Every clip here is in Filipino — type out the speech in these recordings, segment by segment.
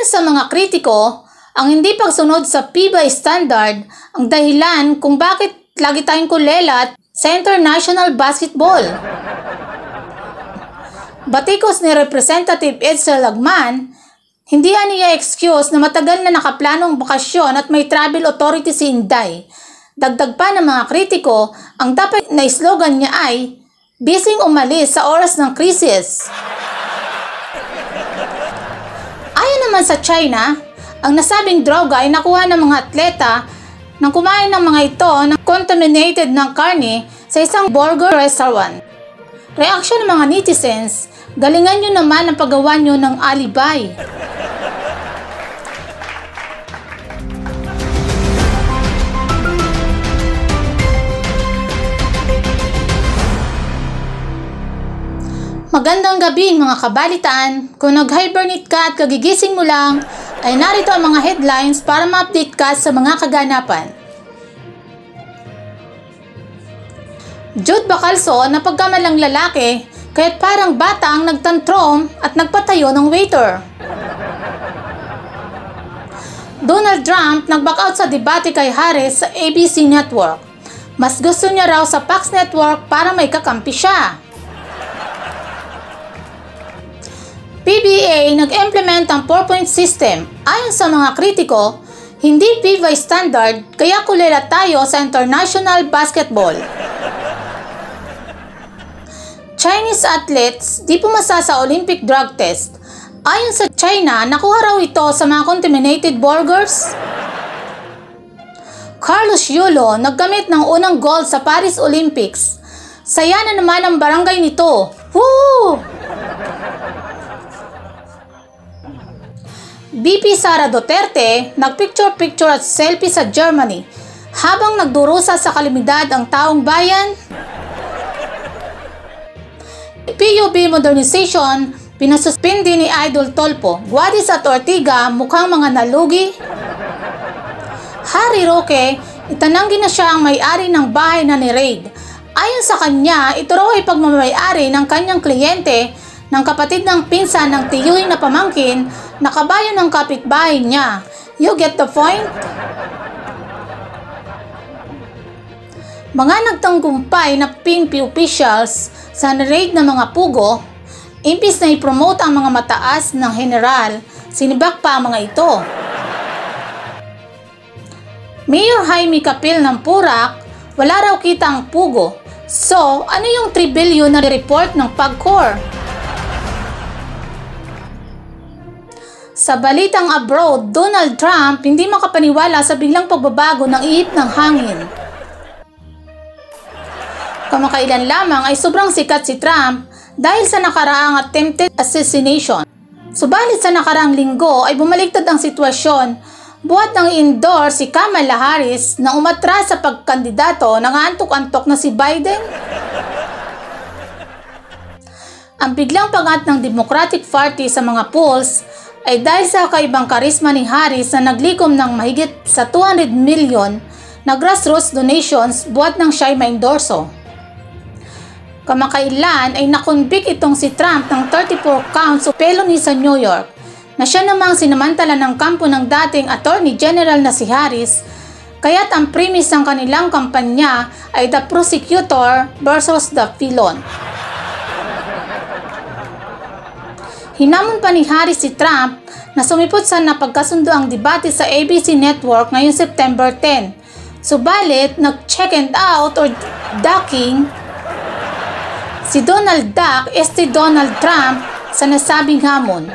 Ayon sa mga kritiko, ang hindi pagsunod sa PBA standard ang dahilan kung bakit lagi tayong kulelat sa international basketball. Batikos ni Representative Edsel Lagman, hindi niya excuse na matagal na nakaplanong bakasyon at may travel authority si Inday. Dagdag pa ng mga kritiko, ang dapat na slogan niya ay, "Bising umalis sa oras ng krisis." Ayon naman sa China, ang nasabing droga ay nakuha ng mga atleta nang kumain ng mga ito ng contaminated ng karne sa isang burger restaurant. Reaksyon ng mga netizens, galingan nyo naman ang paggawa nyo ng alibay. Magandang gabi mga kabalitaan. Kung nag-hibernate ka at kagigising mo lang, ay narito ang mga headlines para ma-update ka sa mga kaganapan. Jude Bacalso na pagkamalang lalaki, kaya't parang bata ang nagtantrom at nagpatayo ng waiter. Donald Trump nag-back out sa debate kay Harris sa ABC Network. Mas gusto niya raw sa Fox Network para may kakampi siya. PBA nag-implement ang 4-point system. Ayon sa mga kritiko, hindi PBA standard kaya kulela tayo sa international basketball. Chinese athletes di pumasa sa Olympic drug test. Ayon sa China, nakuha raw ito sa mga contaminated burgers. Carlos Yulo naggamit ng unang gold sa Paris Olympics. Saya na naman ang barangay nito. Woo! BP Sara Duterte nagpicture-picture at selfie sa Germany habang nagdurusa sa kalamidad ang taong bayan. PUB modernization pinasuspindi ni Idol Tolpo. Guadis at Ortiga mukhang mga nalugi. Harry Roque, itananggi na siya ang may-ari ng bahay na ni-raid. Ayon sa kanya, ito raw ay pagmamay-ari ng kanyang kliyente ng kapatid ng pinsan ng tiyuhin na pamangkin na kabayo ng kapitbahay niya. You get the point? Mga nagtanggumpay na PNP officials sa raid ng mga pugo, imbis na i-promote ang mga mataas ng general, sinibak pa ang mga ito. Mayor Jaime Capil ng Purak, wala raw kita ang pugo. So, ano yung 3 billion na report ng PAGCOR? Sa balitang abroad, Donald Trump hindi makapaniwala sa biglang pagbabago ng ihip ng hangin. Kamakailan lamang ay sobrang sikat si Trump dahil sa nakaraang attempted assassination. Subalit sa nakaraang linggo ay bumaliktad ang sitwasyon buhat ng i-endorse si Kamala Harris na umatras sa pagkandidato ng antok-antok na si Biden. Ang biglang pag-angat ng Democratic Party sa mga polls ay dahil sa kaibang karisma ni Harris na naglikom ng mahigit sa 200 million na grassroots donations buhat ng siya'y maendorso. Kamakailan ay nakonvict itong si Trump ng 34 counts of felony sa New York na siya namang sinamantala ng kampo ng dating Attorney General na si Harris, kaya't ang premise ng kanilang kampanya ay the prosecutor versus the felon. Hinamon pa ni Harris si Trump na sumipot sa napagkasundo ang debate sa ABC Network ngayong September 10. Subalit, nag-check and out or ducking si Donald Duck Donald Trump sa nasabing hamon.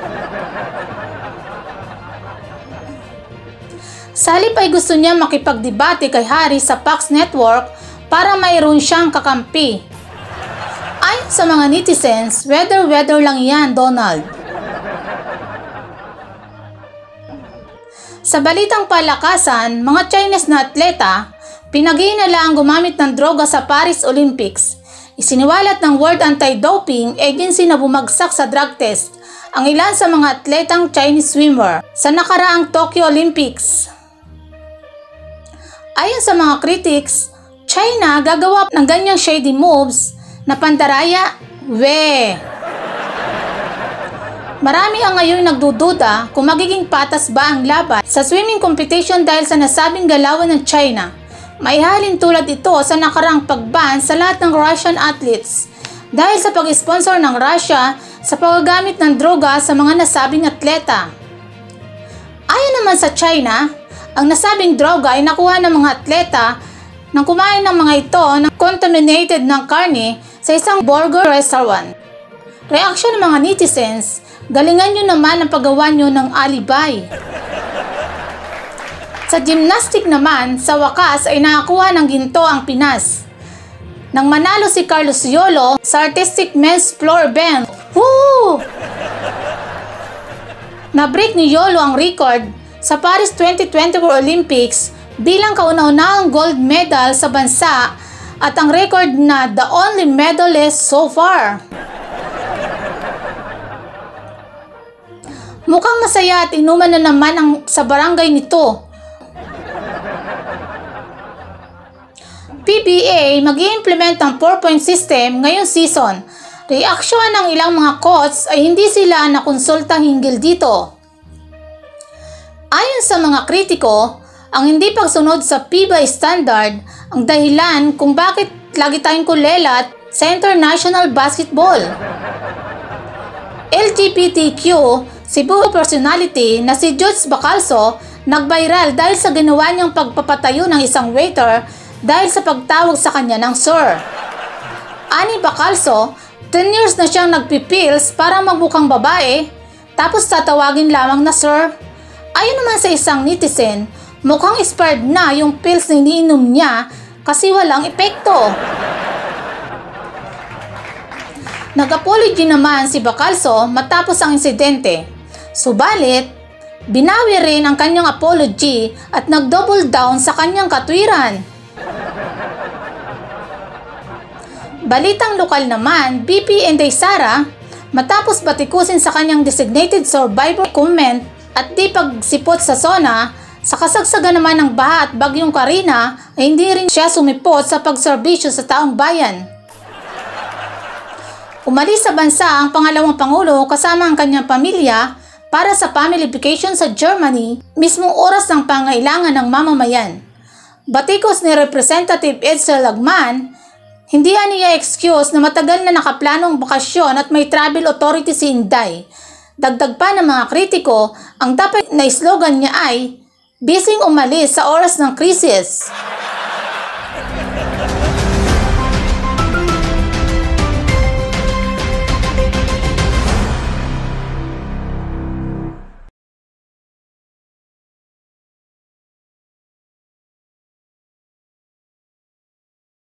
Sa halip ay gusto niya makipagdebate kay Harris sa Fox Network para mayroon siyang kakampi. Ayon sa mga netizens, weather lang yan, Donald. Sa balitang palakasan, mga Chinese na atleta, pinag-iinalaang gumamit ng droga sa Paris Olympics. Isiniwalat ng World Anti-Doping Agency na bumagsak sa drug test ang ilan sa mga atletang Chinese swimmer sa nakaraang Tokyo Olympics. Ayon sa mga critics, China gagawa ng ganyang shady moves na pandaraya, Marami ang ngayon nagdududa kung magiging patas ba ang laban sa swimming competition dahil sa nasabing galawan ng China. Maihalin tulad ito sa nakaraang pagban sa lahat ng Russian athletes dahil sa pag-sponsor ng Russia sa paggamit ng droga sa mga nasabing atleta. Ayon naman sa China, ang nasabing droga ay nakuha ng mga atleta nang kumain ng mga ito ng contaminated ng karne sa isang burger restaurant. Reaksyon ng mga netizens, galingan nyo naman ang paggawa nyo ng alibay. Sa gymnastic naman, sa wakas ay nakakuha ng ginto ang Pinas. Nang manalo si Carlos Yolo sa artistic men's floor event. Woo! Na-break ni Yolo ang record sa Paris 2024 Olympics bilang kauna-unahang gold medal sa bansa at ang record na the only medalist so far. Mukhang masaya at inuman na naman ang sa barangay nito. PBA mag-i-implement ang 4-point system ngayong season. Reaksyon ng ilang mga coach ay hindi sila nakonsulta hinggil dito. Ayon sa mga kritiko, ang hindi pagsunod sa FIBA standard ang dahilan kung bakit lagi tayong kulelat sa international basketball. LGBTQ Cebu personality na si George Bacalso nag-viral dahil sa ginawa niyang pagpapatayo ng isang waiter dahil sa pagtawag sa kanya ng sir. Ani Bacalso, 10 years na siyang nagpipils para magbukang babae, tapos tatawagin lamang na sir. Ayon naman sa isang netizen, mukhang expired na yung pills na iniinom niya kasi walang epekto. Nag-apology naman si Bacalso matapos ang insidente. Subalit, binawi rin ang kanyang apology at nag-double down sa kanyang katwiran. Balitang lokal naman, BP Inday Sara, matapos batikusin sa kanyang designated survivor comment at di pagsipot sa SONA, sa kasagsagan naman ng baha at bagyong Karina ay hindi rin siya sumipot sa pagserbisyo sa taong bayan. Umalis sa bansa ang pangalawang pangulo kasama ang kanyang pamilya para sa family vacation sa Germany, mismong oras ng pangailangan ng mamamayan. Batikos ni Representative Edsel Lagman, hindi niya excuse na matagal na nakaplanong bakasyon at may travel authority si Inday. Dagdag pa ng mga kritiko, ang dapat na slogan niya ay, "Bising umalis sa oras ng krisis."